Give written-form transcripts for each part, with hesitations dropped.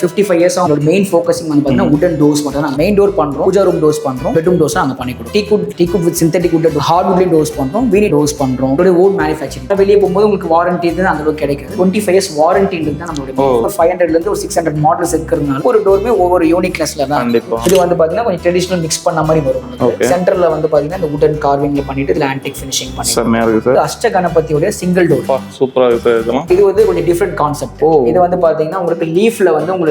55 years அவங்களோட main focusing வந்து பார்த்தீங்கன்னா வுடன் டோர்ஸ் மட்டும் தான். மெயின் டோர் பண்ணுறோம், பூஜா ரூம் டோர்ஸ் பண்ணுறோம், பெட்ரூம் டோர்ஸ் நாங்கள் பண்ணி கொடுப்போம். டீக்குட் வித் சிந்தட்டிக் வுட் ஹார்ட்வுட்லேயும் டோர்ஸ் பண்ணுறோம், வீணி டோர்ஸ் பண்ணுறோம். Own manufacturing. வெளியே போகும்போது உங்களுக்கு வாரண்டி இருந்து அந்த அளவுக்கு கிடைக்குது. 25 years வாரண்டி தான் நம்மளுடைய 500லேருந்து ஒரு 600 மாடல்ஸ் இருக்கிறதுனால ஒரு டோருமே ஒவ்வொரு யூனிக்னஸ்ல தான். இது வந்து பார்த்தீங்கன்னா கொஞ்சம் ட்ரெடிஷனல் மிக்ஸ் பண்ண மாதிரி வரும். சென்டர்ல வந்து பார்த்தீங்கன்னா இந்த வுடன் கார்விங்ல பண்ணிட்டு இதில் ஆன்டிக் ஃபினிஷிங் பண்ணி அஷ்ட கணபதியோட சிங்கிள் டோர். சூப்பரா இருக்கு சார். இது வந்து கொஞ்சம் டிஃப்ரெண்ட் கான்செப்ட். இது வந்து பார்த்தீங்கன்னா உங்களுக்கு லீஃப்ல வந்து உங்களுக்கு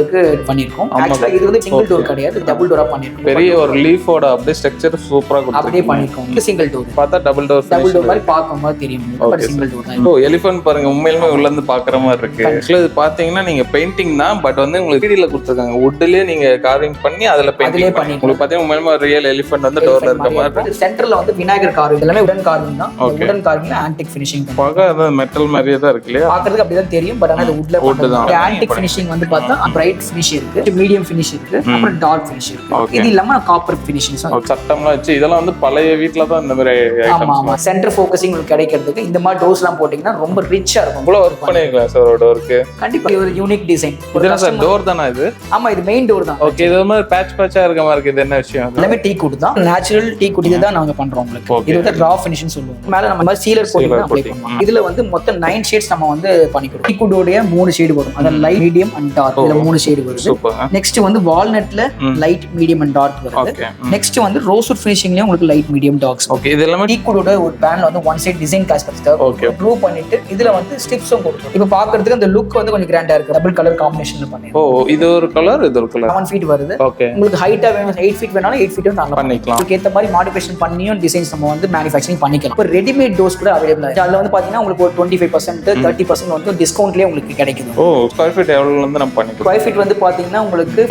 பண்ணிருக்கோம். ஆக்சுவலா இது வந்து சிங்கிள் டோர் கிடையாது, டபுள் டோரா பண்ணிருக்கோம். பெரிய ஒரு லீஃபோட அப்படியே ஸ்ட்ரக்சர் சூப்பரா கொடுத்து அப்படியே பண்ணிருக்கோம். இது சிங்கிள் டோர். பார்த்தா டபுள் டோர் மாதிரி பார்க்கும்போது தெரியும். பட் சிங்கிள் டோர் தான். ஓ எலிஃபண்ட் பாருங்க, உண்மையிலுமே உள்ள இருந்து பாக்குற மாதிரி இருக்கு. ஆக்சுவலா இது பாத்தீங்கன்னா நீங்க பெயிண்டிங் தான், பட் வந்து உங்களுக்கு 3Dல கொடுத்திருக்காங்க. வுட்லயே நீங்க கார்விங் பண்ணி அதுல பெயிண்டிங் பண்ணி உங்களுக்கு பாத்தீங்கன்னா உண்மையிலுமே ரியல் எலிஃபண்ட் வந்து டோர்ல இருக்க மாதிரி இருக்கு. சென்டர்ல வந்து விநாயகர் கார்விங், எல்லாமே வுடன் கார்விங் தான். வுடன் கார்விங்ல ஆன்டிக் ஃபினிஷிங் தான். பாக்க அது மெட்டல் மாதிரியே தான் இருக்கு இல்லையா? பாக்குறதுக்கு அப்படிதான் தெரியும், பட் ஆனா அது வுட்ல பண்ணுது. ஆன்டிக் ஃபினிஷிங் வந்து பார்த்தா பிரைட் ஃபினிஷ் இருக்கு, மீடியம் ஃபினிஷ் இருக்கு, அப்புறம் டார்க் ஃபினிஷ் இருக்கு. இது இல்லாம காப்பர் ஃபினிஷிங்ஸ் சட்டம்லாம் வச்சு இதெல்லாம் வந்து பழைய வீட்ல தான் இந்த மாதிரி ஐட்டம்ஸ். ஆமா ஆமா. சென்டர் ஃபோக்கஸிங் உங்களுக்கு கிடைக்கிறதுக்கு இந்த மாதிரி டோர்ஸ்லாம் போட்டீங்கன்னா ரொம்ப ரிச்சா இருக்கும். இவ்வளவு வர்க் பண்ணிருக்கலாம் சார் ஒரு டோருக்கு. கண்டிப்பா இது ஒரு யூனிக் டிசைன். இதுனா சார் டோர் தானா இது? ஆமா இது மெயின் டோர் தான். ஓகே. இது மாதிரி பேட்சா இருக்க மாதிரி இருக்கு. இது என்ன விஷயம்? எல்லாமே டீக்குட் தான். நேச்சுரல் டீக்குட் இது தான் நாங்க பண்றோம் உங்களுக்கு. இது வந்து ரா ஃபினிஷ்னு சொல்லுவோம். மேல நம்ம மாதிரி சீலர் கோட்டிங் அப்ளை பண்ணுவோம். இதுல வந்து மொத்தம் 9 ஷேட்ஸ் நம்ம வந்து பண்ணி கொடுப்போம். டீக்குடோட 3 ஷேட் வரும். அத லைட், மீடியம் அண்ட் டார்க். இதுல 3 ஷேட் வருது. நெக்ஸ்ட் வந்து வால்நட்ல லைட், மீடியம் அண்ட் டார்க் வருது. நெக்ஸ்ட் வந்து ரோஸ்வுட் ஃபினிஷிங்லயே உங்களுக்கு லைட், மீடியம், டார்க்ஸ். ஓகே. இது எல்லாமே டீக்குடோட ஒரு பேனல் வந்து ஒன் சைடு டிசைன் காஸ்பெக்ட் ஓகே ட்ரூ பண்ணிட்டு இதுல வந்து ஸ்ட்ரிப்ஸும் கொடுத்தோம். இப்போ பாக்குறதுக்கு அந்த லுக் வந்து கொஞ்சம் கிராண்டா இருக்கு. டபுள் கலர் காம்பினேஷன்ல பண்ணிருக்கோம். ஓ இது ஒரு கலர், இது ஒரு கலர். 7 feet வருது. ஓகே. உங்களுக்கு ஹைட்டா வேணும் 8 feet வேணாலும் 8 feet வந்து பண்ணிக்கலாம். உங்களுக்கு ஏத்த மாதிரி மாடிஃபிகேஷன் பண்ணியும் டிசைன்ஸ் நம்ம வந்து மேனுஃபேக்சரிங் பண்ணிக்கலாம். இப்போ ரெடிமேட் டோர்ஸ் கூட அவைலபிள் இருக்கு. அதுல வந்து பாத்தீங்கன்னா உங்களுக்கு ஒரு 25% 30% வந்து டிஸ்கவுண்ட்லயே உங்களுக்கு கிடைக்குது. ஓ ஸ்கொயர் ஃபீட் எவ்வளவுல இருந்து நம்ம பண்ணிக்கலாம்? ஸ்கொயர் ஃபீட் வந்து பாத்தீங்கன்னா உங்களுக்கு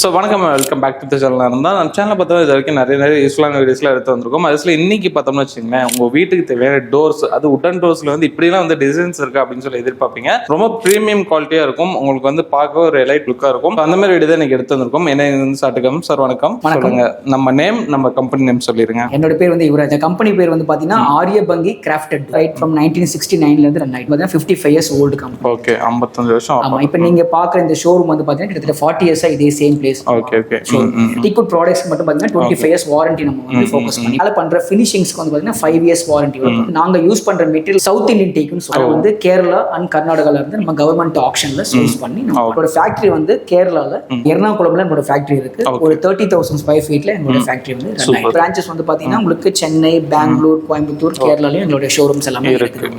ஸோ வணக்கம், welcome back to the channel. இருந்தால் நம்ம சேனலில் பார்த்தோம்னா இது வரைக்கும் நிறைய யூஸ்ஃபுல்லான வீடியோஸ்லாம் எடுத்து வந்திருக்கோம். அதில் இன்னைக்கு பார்த்தோம்னு வச்சுக்கோங்களேன், உங்கள் வீட்டுக்கு தேவையான டோர்ஸ், அது உடன் டோர்ஸில் வந்து இப்படிலாம் வந்து டிசைன்ஸ் இருக்குது அப்படின்னு சொல்லி எதிர்பார்ப்பீங்க. ரொம்ப ப்ரீமியம் குவாலிட்டியாக இருக்கும், உங்களுக்கு வந்து பார்க்க ஒரு எலைட் லுக்காக இருக்கும். அந்த மாதிரி வீடியோ தான் இன்னைக்கு எடுத்து வந்திருக்கோம். என்ன வந்து சாட்டுக்கம் சார், வணக்கம். சொல்லுங்க, நம்ம நேம், நம்ம கம்பெனி நேம் சொல்லிடுங்க. என்னோட பேர் வந்து யுவராஜ். கம்பெனி பேர் வந்து பார்த்தீங்கன்னா ஆரியபங்கி கிராஃப்டட் ரைட் ஃப்ரம் 1969லேருந்து ரன் ஆகிட்டு பார்த்தீங்கன்னா 55 years ஓல்டு கம்பெனி. ஓகே, 55 வருஷம். ஆமாம். இப்போ நீங்கள் பார்க்குற இந்த ஷோரூம் வந்து பார்த்தீங்கன்னா கிட்டத்தட்ட 40 years இதே same place. Okay okay. Teakwood products மட்டும் பாத்தீங்கன்னா 25 years வாரண்டி நம்ம வந்து ஃபோக்கஸ் பண்ணி அதனால பண்ற ஃபினிஷிங்ஸ்க்கு வந்து பாத்தீங்கன்னா 5 years வாரண்டி வரும். நாங்க யூஸ் பண்ற மெட்டீரியல் சவுத் இந்தியன் டீக்குன்னு சொல்றோம். வந்து கேரளா அண்ட் கர்நாடகால இருந்து நம்ம கவர்மெண்ட் ஆக்ஷன்ல சோர்ஸ் பண்ணி நம்மளோட ஃபேக்டரி வந்து கேரளால எர்ணாகுளம்ல நம்மளோட ஃபேக்டரி இருக்கு. ஒரு 30,000 square feetல எங்களோட ஃபேக்டரி வந்து ரன் ஆயிருக்கு. பிரான்ச்சஸ் வந்து பாத்தீங்கன்னா உங்களுக்கு சென்னை, பெங்களூர், கோயம்புத்தூர், கேரளாலயும் எங்களோட ஷோரூம்ஸ் எல்லாமே இருக்கு.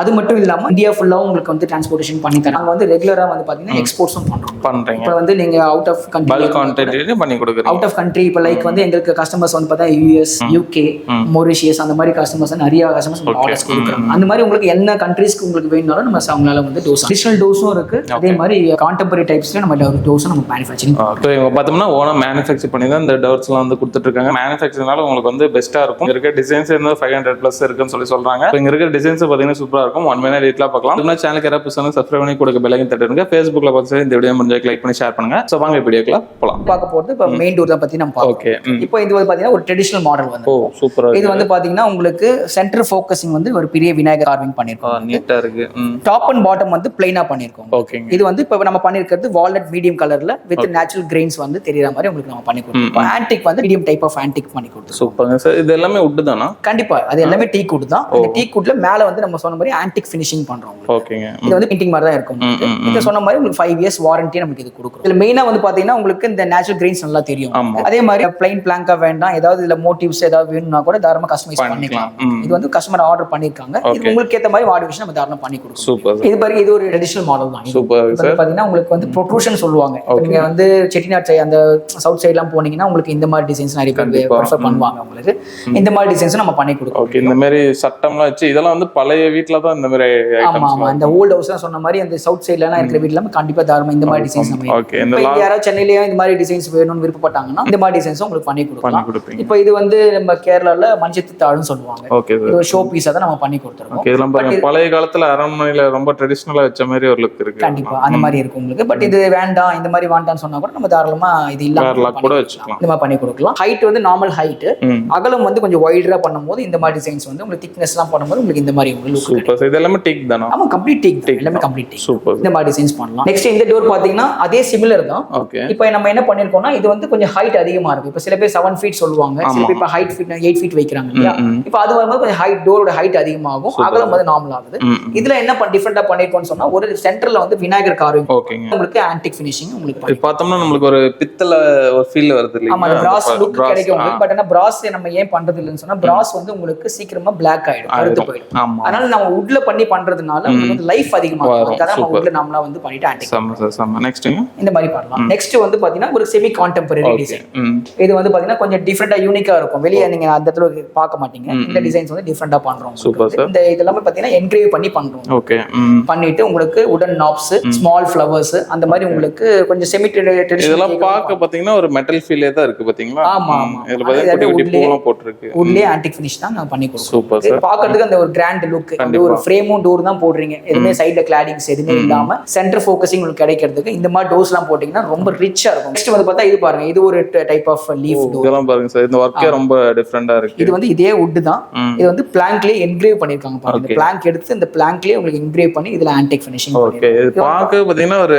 அது மட்டும் இல்லாம இந்தியா ஃபுல்லா உங்களுக்கு வந்து டிரான்ஸ்போர்ட்டேஷன் பண்ணி தராங்க. நாங்க வந்து ரெகுலரா வந்து பாத்தீங்கன்னா எக்ஸ்போர்ட்ஸும் பண்றோம். இப்போ வந்து நீங்க அவுட் ஆஃப் கண்ட்ரி பண்ணி கொடுக்குறோம். அவுட் ஆஃப் கண்ட்ரி இப்போ லைக் வந்து எங்களுக்கு கஸ்டமர்ஸ் வந்து பார்த்தா US, UK, மொரிஷியஸ் அந்த மாதிரி கஸ்டமர்ஸ் நிறைய கஸ்டமர்ஸ் ஆர்டர்ஸ் கொடுக்குறாங்க. அந்த மாதிரி உங்களுக்கு என்ன கண்ட்ரீஸ்க்கு உங்களுக்கு வேணும்னாலும் நம்ம அவங்களால வந்து டோஸ் அடிஷனல் டோஸும் இருக்கு. அதே மாதிரி கான்டெம்பரரி டைப்ஸ்ல நம்ம டோஸும் நம்ம மேனுஃபேக்சரிங் இப்போ இவங்க பார்த்தோம்னா ஓனா மேனுஃபேக்சர் பண்ணி தான் இந்த டோர்ஸ்லாம் வந்து கொடுத்துட்டு இருக்காங்க. மேனுஃபேக்சரிங்னால உங்களுக்கு வந்து பெஸ்ட்டாக இருக்கும். இருக்க டிசைன்ஸ் வந்து 500+ இருக்குன்னு சொல்றாங்க. இங்க இருக்க டிசைன்ஸ் பார்த்தீங்கன்னா சூப்பராக இருக்கும். 1 minute ரேட்லாம் பார்க்கலாம். இன்னும் சேனலுக்கு யாராவது புதுசாக சப்ஸ்கிரைப் பண்ணி கொடுக்க பெல் ஐக்கன் தட்டுங்க. ஃபேஸ்புக்கில் பார்த்து இந்த வீடியோ முடிஞ்ச லைக் பண்ணி ஷேர் பண்ணுங்க. ஸோ வாங்க வீடியோக்குலாம் போகலாம். பார்க்க போகிறது இப்போ மெயின் டோர் தான் பற்றி நம்ம பார்க்கலாம். ஓகே. இப்போ இது வந்து பார்த்தீங்கன்னா ஒரு ட்ரெடிஷனல் மாடல் வந்து சூப்பராக இது வந்து பார்த்தீங்கன்னா உங்களுக்கு சென்டர் ஃபோக்கஸிங் வந்து ஒரு பெரிய விநாயகர் கார்விங் பண்ணியிருக்கோம். நீட்டாக இருக்கு. டாப் அண்ட் பாட்டம் வந்து பிளைனா பண்ணியிருக்கோம். ஓகே. இது வந்து இப்போ நம்ம பண்ணியிருக்கிறது வால்நட் மீடியம் கலர்ல வித் நேச்சுரல் கிரெயின்ஸ் வந்து தெரியற மாதிரி உங்களுக்கு நம்ம பண்ணி கொடுத்தோம். ஆன்டிக் வந்து மீடியம் டைப் ஆஃப் ஆன்டிக் பண்ணி கொடுத்தோம். சூப்பர்ங்க சார். இது எல்லாமே வுட் தானா? கண்டிப்பா அது எல்லாமே டீக்குட் தான். இந்த டீக்குட்ல மேல வந்து நம்ம சொன்ன மாதிரி ஆன்டிக் ஃபினிஷிங் பண்றோம். ஓகேங்க. இது வந்து பெயிண்டிங் மாதிரி தான் இருக்கும். இது சொன்ன மாதிரி உங்களுக்கு 5 years வாரண்டி நமக்கு இது கொடுக்கும். இதுல மெயினா வந்து பாத்தீங்கன்னா உங்களுக்கு இந்த நேச்சுரல் கிரெயின்ஸ் நல்லா தெரியும். அதே மாதிரி பிளைன் பிளாங்கா வேண்டாம், ஏதாவது இதுல மோட்டிவ்ஸ் ஏதாவது வேணும்னா கூட தாராளமா கஸ்டமைஸ் பண்ணிக்கலாம். இது வந்து கஸ்டமர் ஆர்டர் பண்ணிருக்காங்க. இது உங்களுக்கு ஏத்த மாதிரி மாடிஃபிகேஷன் நம்ம தாராளமா பண்ணி கொடுப்போம். சூப்பர். இது பாருங்க, இது ஒரு ட்ரெடிஷனல் மாடல் தான். Super sir. பாத்தீங்கன்னா உங்களுக்கு வந்து ப்ரொட்ரூஷன் சொல்லுவாங்க. நீங்க வந்து செட்டிநாட் சைடு அந்த சவுத் சைடுலாம் போனீங்கன்னா உங்களுக்கு இந்த மாதிரி டிசைன்ஸ் நிறைய பேர் ப்ரிஃபர் பண்ணுவாங்க. உங்களுக்கு இந்த மாதிரி டிசைன்ஸ் நம்ம பண்ணி கொடுப்போம். ஓகே. இந்த மாதிரி சட்டம்லாம் வச்சு இதெல்லாம் வந்து பழைய வீட்ல தான் இந்த மாதிரி ஐட்டம்ஸ். ஆமா, அந்த ஓல்ட் ஹவுஸ் சொன்ன மாதிரி அந்த சவுத் சைடுல எல்லாம் இருக்கிற வீட்ல கண்டிப்பா தாராளமா இந்த மாதிரி டிசைன்ஸ் நம்ம. ஓகே. இந்த யாராவது சென்னையில ஏன் இந்த மாதிரி டிசைன்ஸ் வேணும்னு விருப்பப்பட்டாங்கன்னா இந்த மாதிரி டிசைன்ஸும் உங்களுக்கு பண்ணி கொடுக்கலாம். கொடுப்பீங்க. இப்போ இது வந்து நம்ம கேரளால மஞ்சத்து தாழ்னு சொல்லுவாங்க. ஓகே இது ஒரு ஷோ பீஸா தான் நம்ம பண்ணி கொடுத்துருக்கோம். இதெல்லாம் பாருங்க பழைய காலத்துல அரண்மனையில ரொம்ப ட்ரெடிஷனலா வச்ச மாதிரி ஒரு லுக் இருக்கு. கண்டிப்பா அந்த மாதிரி இருக்கும் உங்களுக்கு. பட் இது வேண்டாம் இந்த மாதிரி வேண்டாம்னு சொன்னா கூட நம்ம தாராளமா இது இல்லாம கூட வச்சுக்கலாம். இந்த மாதிரி பண்ணி கொடுக்கலாம். ஹைட் வந்து நார்மல் ஹைட், அகலம் வந்து கொஞ்சம் வைடரா பண்ணும்போது இந்த மாதிரி டிசைன்ஸ் வந்து உங்களுக்கு திக்னஸ் எல்லாம் பண்ணும்போது உங்களுக்கு இந்த மாதிரி உங்களுக்கு சூப்பர். இது எல்லாமே டீக் தானா? ஆமா கம்ப்ளீட் டீக், எல்லாமே கம்ப்ளீட் டீக். சூப்பர். இந்த மாதிரி டிசைன்ஸ் பண்ணலாம். நெக்ஸ்ட் இந்த டோர் பாத்தீங்கன்னா அதே சிமிலர் தான். ஓகே. இப்போ நம்ம என்ன பண்ணிருக்கோம்னா இது வந்து கொஞ்சம் ஹைட் அதிகமா இருக்கு. இப்போ சில பேர் 7 ஃபீட் சொல்லுவாங்க, சில பேர் இப்போ ஹைட் ஃபீட் 8 ஃபீட் வைக்கிறாங்க இல்லையா? இப்போ அது வரும்போது கொஞ்சம் ஹைட் டோரோட ஹைட் அதிகமாகும், அகலம் வந்து நார்மல் ஆகுது. இதுல என்ன டிஃபரெண்டா பண்ணிருக்கோம்னு சொன்னா ஒரு சென்டர்ல வந்து விநாயகர் கார்விங், ஓகேங்க, உங்களுக்கு ஆன்டிக் ஃபினிஷிங் உங்களுக்கு இது பார்த்தோம்னா நமக்கு ஒரு பித்தள ஒரு ஃபீல் வருது இல்லையா? ஆமா, பிராஸ் லுக் கிடைக்கும் உங்களுக்கு. பட் ஆனா பிராஸ் நம்ம ஏன் பண்றது இல்லைன்னு சொன்னா பிராஸ் வந்து உங்களுக்கு சீக்கிரமா பிளாக் ஆயிடும், கருத்து போயிடும். அதனால நம்ம வுட்ல பண்ணி பண்றதுனால உங்களுக்கு லைஃப் அதிகமா இருக்கும். அதான் நம்ம வுட்ல நாமளா வந்து பண்ணிட்டு ஆன்டிக் நெக்ஸ்ட் இந்த மாதிரி பண்ணலாம். நெக்ஸ்ட் வந்து பாத்தீங்கன்னா ஒரு செமி கான்டெம்பரரி டிசைன். இது வந்து பாத்தீங்கன்னா கொஞ்சம் டிஃபரெண்டா யூனிக்கா இருக்கும். வெளியே நீங்க அந்த இடத்துல பார்க்க மாட்டீங்க. இந்த டிசைன்ஸ் வந்து டிஃபரெண்டா பண்றோம். இந்த இதெல்லாம் பாத்தீங்கன்னா என்கிரேவ் பண்ணி பண்றோம். ஓகே. பண்ணிட்டு உங்களுக்கு வுடன் நாப்ஸ், ஸ்மால் ஃப்ளவர்ஸ் அந்த மாதிரி உங்களுக்கு கொஞ்சம் செமி ட்ரெடிஷனல் இதெல்லாம் பார்க்க பாத்தீங்கன்னா ஒரு மெட்டல் ஃபீலே தான் இருக்கு பாத்தீங்களா? ஆமா ஆமா. இதுல பாத்தீங்கன்னா குட்டி பூலாம் போட்டுருக்கு. வுட்லயே ஆன்டிக் ஃபினிஷ் தான் நான் பண்ணி கொடுக்கிறோம். Super sir. பார்க்கிறதுக்கு அந்த ஒரு கிராண்ட் லுக், அந்த ஒரு ஃப்ரேமும் டோர் தான் போடுறீங்க. எதுவுமே சைடுல கிளாடிங்ஸ் எதுவுமே இல்லாம சென்டர் ஃபோக்கஸிங் உங்களுக்கு கிடைக்கிறதுக்கு இந்த மாதிரி டோர்ஸ்லாம் போட்டீங்கன்னா ரொம்ப ரிச்சா இருக்கும். நெக்ஸ்ட் வந்து பார்த்தா இது பாருங்க, இது ஒரு டைப் ஆஃப் லீஃப் டோர். இதெல்லாம் பாருங்க சார், இந்த வர்க்கே ரொம்ப டிஃபரெண்டா இருக்கு. இது வந்து இதே வுட் தான். இது வந்து பிளாங்க்லயே என்கிரேவ் பண்ணிருக்காங்க பாருங்க. இந்த பிளாங்க் எடுத்து இந்த பிளாங்க்லயே உங்களுக்கு என்கிரேவ் பண்ணி இதுல ஆன்டிக் ஃபினிஷிங் ஓகே. இது பார்க்க பாத்தீங்கன்னா ஒரு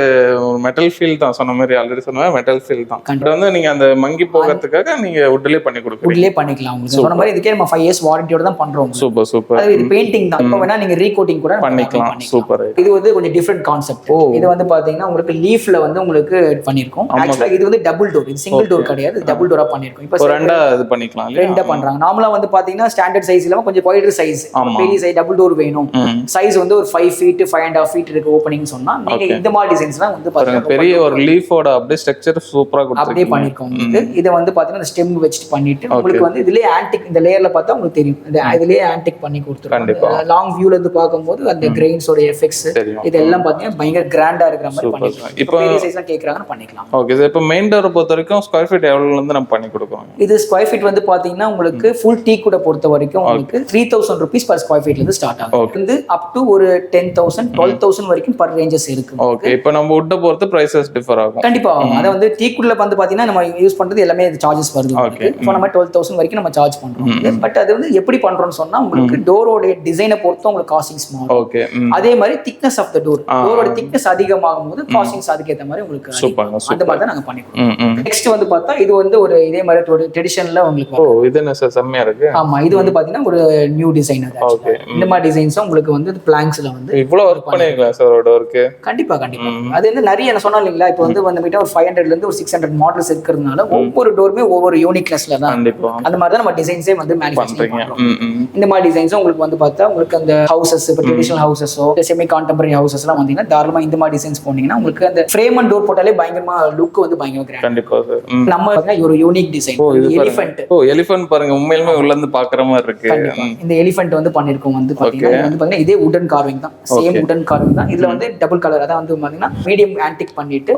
மெட்டல் ஃபீல் தான். சொன்ன மாதிரி ஆல்ரெடி சொன்ன மெட்டல் ஃபீல் தான். இது வந்து நீங்க அந்த மங்கி போகிறதுக்காக நீங்க வுட்லயே பண்ணி கொடுப்பீங்க. வுட்லயே பண்ணிக்கலாம். உங்களுக்கு சொன்ன மாதிரி இதுக்கே நம்ம 5 இயர்ஸ் வாரண்டியோட தான் பண்றோம். Super super. அது இது பெயிண்டிங் தான். இப்போ வேணா நீங்க ரீகோட்டிங் கூட பண்ணிக்கலாம். சூப்பர். இது வந்து கொஞ்சம் டிஃபரெண்ட் கான்செப்ட். இது வந்து பாத்தீங்கன்னா உங்களுக்கு லீஃப்ல வந்து உங்களுக்கு பண்ணிருக்கோம். ஆக்சுவலா இது வந்து டபுள் டோர், இது சிங்கிள் டோர் கிடையாது, டபுள் டோரா பண்ணிருக்கோம். இப்போ ரெண்டா இது பண்ணிக்கலாம். ரெண்டா பண்றாங்க. நார்மலா வந்து பாத்தீங்கன்னா ஸ்டாண்டர்ட் சைஸ் இல்லாம கொஞ்சம் வைடர் சைஸ், பெரிய சைஸ் டபுள் டோர் வேணும். சைஸ் வந்து ஒரு 5 ஃபீட் 5.5 ஃபீட் இருக்கு ஓபனிங் சொன்னா நீங்க இந்த மாதிரி டிசைன்ஸ்லாம் வந்து பாத்தீங்கன்னா பெரிய ஒரு லீஃபோட அப்படியே ஸ்ட்ரக்சர் சூப்பரா கொடுத்து அப்படியே பண்ணிருக்கோம். இது வந்து பாத்தீங்கன்னா ஸ்டெம் வச்சிட்டு பண்ணிட்டு உங்களுக்கு வந்து இதுலயே ஆன்டிக், இந்த லேயர்ல பார்த்தா உங்களுக்கு தெரியும் இதுலயே ஆன்டிக் பண்ணி கொடுத்துருக்கோம். லாங் வியூல இருந்து பார்க்கும்போது அந்த கிரெயின்ஸோட எஃபெக்ட்ஸ் இதெல்லாம் பாத்தீங்கன்னா பயங்கர கிராண்டா இருக்கிற மாதிரி பண்ணிருக்கோம். இப்போ பெரிய சைஸ்லாம் கேக்குறாங்கன்னு பண்ணிக்கலாம். Okay sir. இப்போ மெயின் டோர் பொறுத்த வரைக்கும் ஸ்கொயர் ஃபீட் எவ்வளவுல இருந்து நம்ம பண்ணி கொடுப்போம்? இது ஸ்கொயர் ஃபீட் வந்து பாத்தீங்கன்னா உங்களுக்கு ஃபுல் டீ கூட பொறுத்த வரைக்கும் உங்களுக்கு 3000 rupees per square feet இருந்து ஸ்டார்ட் ஆகும். வந்து அப் டு ஒரு 10,000 12,000 வரைக்கும் பர் ரேஞ்சஸ் இருக்கு. ஓகே. இப்போ நம்ம வுட் பொறுத்து பிரைசஸ் டிஃபர் ஆகும். கண்டிப்பா ஆகும். அத வந்து டீ குட்ல வந்து பாத்தீங்கன்னா நம்ம யூஸ் பண்றது எல்லாமே சார்ஜஸ் வருது. இப்போ நம்ம 12,000 வரைக்கும் நம்ம சார்ஜ் பண்றோம். பட் அது வந்து எப்படி பண்றோம்னு சொன்னா உங்களுக்கு டோரோட டிசைனை பொறுத்து உங்களுக்கு காஸ்டிங்ஸ் மாறும். ஓகே. அதே மாதிரி திக்னஸ் ஆஃப் தி டோர், டோரோட திக்னஸ் அதிகமாகும் போது காஸ்டிங்ஸ் அதுக்கு ஏத்த மாதிரி உங்களுக்கு அந்த மாதிரி தான் நாங்க பண்ணிக்கிறோம். நெக்ஸ்ட் வந்து பார்த்தா இது வந்து ஒரு இதே மாதிரி ட்ரெடிஷனல்ல உங்களுக்கு இது என்ன சார் செம்மையா இருக்கு. ஆமா, இது வந்து பாத்தீங்கன்னா ஒரு நியூ டிசைன். அது இந்த மாதிரி டிசைன்ஸ் உங்களுக்கு வந்து பிளாங்க்ஸ்ல வந்து இவ்வளவு ஒர்க் பண்ணிருக்கலாம் சார் டோருக்கு. கண்டிப்பா கண்டிப்பா. அது வந்து நிறைய நான் சொன்னேன் இல்லைங்களா, இப்போ வந்து வந்துட்டு ஒரு 500 ல இருந்து ஒரு 600 மாடல்ஸ் இருக்கிறதுனால ஒவ்வொரு டோருமே ஒவ்வொரு யூனிக்னஸ்ல தான். அந்த மாதிரி தான் நம்ம டிசைன்ஸே வந்து மேனுஃபேக்சரிங் பண்றோம். இந்த மாதிரி டிசைன்ஸ் உங்களுக்கு வந்து பார்த்தா உங்களுக்கு அந்த ஹவுசஸ், இப்போ ட்ரெடிஷனல் ஹவுசஸோ செமி கான்டெம்பரரி ஹவுசஸ்லாம் வந்தீங்கன்னா தாராளமா இந்த மாதிரி டிசைன்ஸ் போனீங்கன்னா உங்களுக்கு அந்த ஃப்ரேம் அண்ட் டோர் போட்டாலே பயங்கரமா லுக் வந்து பயங்கர கிராண்ட். கண்டிப்பா சார். நம்ம ஒரு யூனிக் டிசைன் எலிஃபென்ட். எலிஃபென்ட் பாருங்க, உண்மையிலுமே உள்ள இருந்து பாக்குற மாதிரி இருக்கு. இந்த எலிஃபென்ட் வந்து பண்ணிருக்கோம் வந்து பாத்தீங்கன்னா இதே வுடன் கார்விங் தான், சேம் வுடன் கார்விங் தான். இதுல வந்து டபுள் கலர், அதான் வந்து பாத்தீங்கன்னா மீடியம் ஆன்டிக் பண்ணிட்டு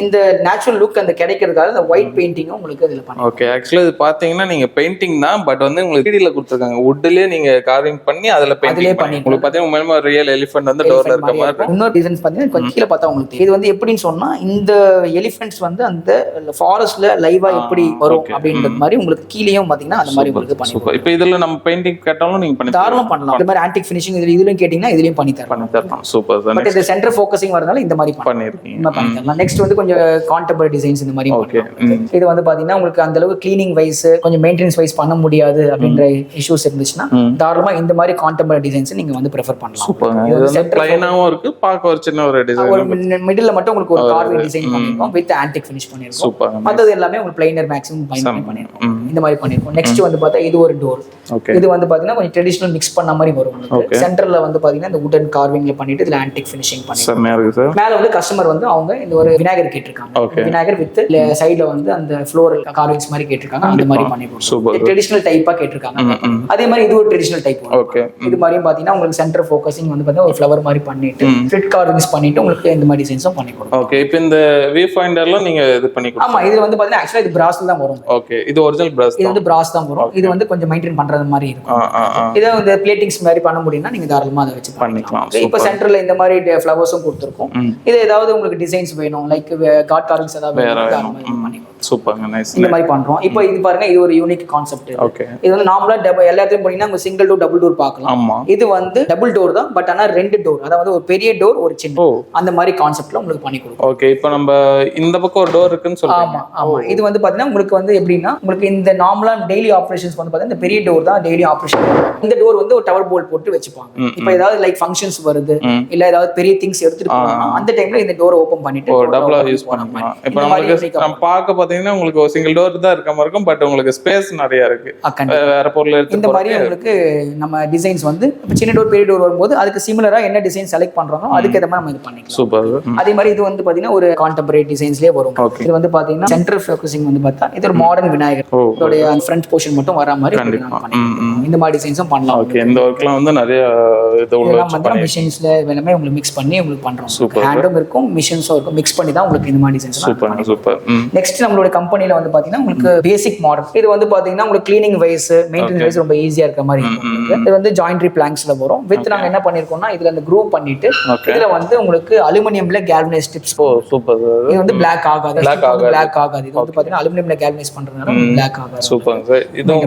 இந்த நேச்சுரல் லுக் அந்த கிடைக்கிறதுக்காக இந்த ஒயிட் பெயிண்டிங்கும் உங்களுக்கு இதுல பண்ணி. ஓகே. ஆக்சுவலா இது பாத்தீங்கன்னா நீங்க பெயிண்டிங் தான், பட் வந்து உங்களுக்கு 3D ல கொடுத்திருக்காங்க. வுட்லயே நீங்க கார்விங் பண்ணி அதுல பெயிண்டிங் பண்ணி உங்களுக்கு பாத்தீங்கன்னா உண்மையிலே ஒரு ரியல் எலிஃபென்ட் வந்து டோர்ல இருக்க மாதிரி. இன்னொரு டிசைன்ஸ் பாத்தீங்கன்னா கொஞ்சம் கீழ பார்த்தா உங்களுக்கு இது வந்து எப்படின்னு சொன்னா இந்த எலிஃபென்ட்ஸ் வந்து அந்த ஃபாரஸ்ட்ல லைவா எப்படி வரும் அப்படின்றது மாதிரி உங்களுக்கு கீழேயும் பாத்தீங்கன்னா அந்த மாதிரி உங்களுக்கு பண்ணி. இப்போ இதுல நம்ம பெயிண்டிங் கேட்டாலும் நீங்க பண்ணி தாராளமா பண்ணலாம். இந்த மாதிரி ஆன்டிக் ஃபினிஷிங் இதுலயும் கேட்டீங்கன்னா இதுலயும் பண்ணி தரலாம். Super sir. பட் இந்த சென்டர் ஃபோக்கஸிங் வரதுனால இந்த மாதிரி பண்ணிருக்கீங்க. நெக்ஸ்ட் வந்து கொஞ்சம் கான்டெம்பரரி டிசைன்ஸ் இந்த மாதிரி. இது வந்து பாத்தீங்கன்னா உங்களுக்கு அந்த அளவுக்கு கிளீனிங் வைஸ் கொஞ்சம் மெயின்டெனன்ஸ் வைஸ் பண்ண முடியாது அப்படின்ற இஷ்யூஸ் இருந்துச்சுன்னா தாராளமா இந்த மாதிரி கான்டெம்பரரி டிசைன்ஸ் நீங்க வந்து ப்ரிஃபர் பண்ணலாம். சூப்பர். பிளைனாவும் இருக்கு, பார்க்க ஒரு சின்ன ஒரு டிசைன். ஒரு மிடில்ல மட்டும் உங்களுக்கு ஒரு கார்விங் டிசைன் பண்ணிருக்கோம் வித் ஆன்டிக் ஃபினிஷ் பண்ணிருக்கோம். சூப்பர். மத்தது எல்லாமே உங்களுக்கு பிளைனர் மேக்ஸிமம் பண்ணிருக்கோம். இந்த மாதிரி பண்ணிருக்கோம். நெக்ஸ்ட் வந்து பார்த்தா இது ஒரு டோர். இது வந்து பாத்தீங்கன்னா கொஞ்சம் ட்ரெடிஷனல் மிக்ஸ் பண்ண மாதிரி வரும். சென்டர்ல வந்து பாத்தீங்கன்னா இந்த வுடன் கார்விங்ல பண்ணிட்டு இதுல ஆன்டிக் ஃபினிஷிங் பண்ணிருக்கோம். மேல வந்து கஸ்டமர் வந்து அவங்க இந்த ஒரு விநாயகர் கேட்டிருக்காங்க. விநாயகர் வித் சைடுல வந்து அந்த ஃப்ளோரல் கார்விங்ஸ் மாதிரி கேட்டிருக்காங்க. அந்த மாதிரி பண்ணி கொடுத்தோம். ட்ரெடிஷனல் டைப்பா கேட்டிருக்காங்க. அதே மாதிரி இது ஒரு ட்ரெடிஷனல் டைப். இது மாதிரியும் பாத்தீங்கன்னா உங்களுக்கு சென்டர் ஃபோக்கஸிங் வந்து பாத்தீங்கன்னா ஒரு ஃப்ளவர் மாதிரி பண்ணிட்டு ஃபிட் கார்விங்ஸ் பண்ணிட்டு உங்களுக்கு இந்த மாதிரி டிசைன்ஸும் பண்ணி கொடுக்கும். ஓகே. இப்போ இந்த வியூ ஃபைண்டர்ல மெட்டீரியலும் நீங்க இது பண்ணி ஆமா இதுல வந்து பாத்தீங்கன்னா ஆக்சுவலா இது பிராஸ்ல தான் வரும். ஓகே, இது ஒரிஜினல் பிராஸ். இது வந்து பிராஸ் தான் வரும். இது வந்து கொஞ்சம் மெயின்டைன் பண்றது மாதிரி இருக்கும். இதை வந்து பிளேட்டிங்ஸ் மாதிரி பண்ண முடியும்னா நீங்க தாராளமா அதை வச்சு பண்ணிக்கலாம். இப்போ சென்டர்ல இந்த மாதிரி ஃபிளவர்ஸும் கொடுத்துருக்கோம். இது ஏதாவது உங்களுக்கு டிசைன்ஸ் வேணும் லைக் காட் கார்விங்ஸ் ஏதாவது பண்ணிக்கலாம். சூப்பர்ங்க, நைஸ். இந்த மாதிரி பண்றோம். இப்போ இது பாருங்க, இது ஒரு யூனிக் கான்செப்ட். ஓகே, இது வந்து நார்மலா எல்லாத்தையும் போனீங்கன்னா உங்க சிங்கிள் டோர் டபுள் டோர் பார்க்கலாம். இது வந்து டபுள் டோர் தான், பட் ஆனா 2 டோர், அதாவது ஒரு பெரிய டோர் ஒரு சின்ன அந்த மாதிரி கான்செப்ட்ல உங்களுக்கு பண்ணி கொடுக்கும். ஓகே, இப்போ நம்ம இந்த பக்கம் ஒரு டோர் இருக்குன்னு சொல்றீங்க. ஆமா இது வந்து பாத்தீங்கன்னா உங்களுக்கு வந்து எப்படின்னா உங்களுக்கு இந்த நார்மலா டெய்லி ஆபரேஷன்ஸ் வந்து பாத்தீங்கன்னா இந்த பெரிய டோர் தான் டெய்லி ஆபரேஷன். இந்த டோர் வந்து ஒரு டவர் போல்ட் போட்டு வச்சுப்பாங்க. இப்போ ஏதாவது லைக் ஃபங்க்ஷன்ஸ் வருது இல்ல ஏதாவது பெரிய திங்ஸ் எடுத்துட்டு போறோம்னா அந்த டைம்ல இந்த டோர் ஓபன் பண்ணிட்டு டபுளா யூஸ் பண்ணலாம். இப்போ நமக்கு பார்க்க பாத்தீங்கன்னா உங்களுக்கு ஒரு சிங்கிள் டோர் தான் இருக்க மாதிரி இருக்கும், பட் உங்களுக்கு ஸ்பேஸ் நிறைய இருக்கு. வேற பொருள் எடுத்து இந்த மாதிரி உங்களுக்கு நம்ம டிசைன்ஸ் வந்து சின்ன டோர் பெரிய டோர் வரும்போது அதுக்கு சிமிலரா என்ன டிசைன் செலக்ட் பண்றோமோ அதுக்கு ஏத்த மாதிரி நம்ம இது பண்ணிக்கலாம். சூப்பர். அதே மாதிரி இது வந்து பாத்தீங்கன்னா ஒரு கான்டெம்பரரி டிசைன்ஸ்லயே வரும். இது வந்து பாத்தீங்கன்னா சென்டர் ஃபோக்கசிங் வந்து பார்த்தா இது ஒரு மாடர்ன் விநாயகர் இதோடைய ஃப்ரண்ட் போர்ஷன் மட்டும் வர மாதிரி இந்த மாதிரி டிசைன்ஸும் பண்ணலாம். ஓகே, இந்த ஒர்க்லாம் வந்து நிறைய மிஷின்ஸ்ல எல்லாமே உங்களுக்கு மிக்ஸ் பண்ணி உங்களுக்கு பண்றோம். ஹேண்டும் இருக்கும் மிஷின்ஸும் இருக்கும், மிக்ஸ் பண்ணி தான் உங்களுக்கு இந்த மாதிரி டிசைன்ஸ். சூப்பர். நெக்ஸ்ட் நம்மளோட கம்பெனில வந்து பாத்தீங்கன்னா உங்களுக்கு பேசிக் மாடல். இது வந்து பாத்தீங்கன்னா உங்களுக்கு கிளீனிங் வைஸ் மெயின்டெனன்ஸ் வைஸ் ரொம்ப ஈஸியா இருக்க மாதிரி இருக்கும். இது வந்து ஜாயின்ட்ரி பிளாங்க்ஸ்ல வரும். வித் நாங்க என்ன பண்ணிருக்கோம்னா இதுல அந்த குரூவ் பண்ணிட்டு இதுல வந்து உங்களுக்கு அலுமினியம்ல கேல்வனைஸ் ஸ்ட்ரிப்ஸ். சூப்பர். இது வந்து பிளாக் ஆகாது. இது வந்து பாத்தீங்கன்னா அலுமினியம்ல கேல்வனைஸ் பண்றதுனால பிளாக் ஆகாது. Super sir. இதுவும்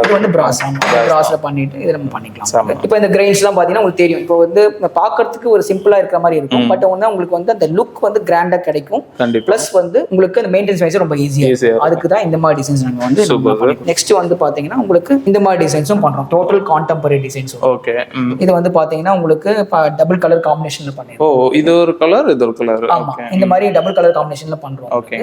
இது வந்து பிராஸ்ல பண்ணிட்டு இத நம்ம பண்ணிக்கலாம். இப்போ இந்த கிரெயின்ஸ்லாம் பாத்தீங்கன்னா உங்களுக்கு தெரியும். இப்போ வந்து பார்க்கிறதுக்கு ஒரு சிம்பிளா இருக்கிற மாதிரி இருக்கும், பட் வந்து உங்களுக்கு வந்து அந்த லுக் வந்து கிராண்டா கிடைக்கும். பிளஸ் வந்து உங்களுக்கு அந்த மெயின்டெனன்ஸ் வைஸ் ரொம்ப ஈஸியா. அதுக்கு தான் இந்த மாதிரி டிசைன்ஸ் நாங்க வந்து நெக்ஸ்ட் வந்து பாத்தீங்கன்னா உங்களுக்கு இந்த மாதிரி டிசைன்ஸும் பண்றோம். Total contemporary designs. ஓகே, இது வந்து பாத்தீங்கன்னா உங்களுக்கு டபுள் கலர் காம்பினேஷன்ல பண்ணிருக்கோம். இது ஒரு கலர் இது ஒரு கலர். ஆமா, இந்த மாதிரி டபுள் கலர் காம்பினேஷன்ல பண்றோம். ஓகே,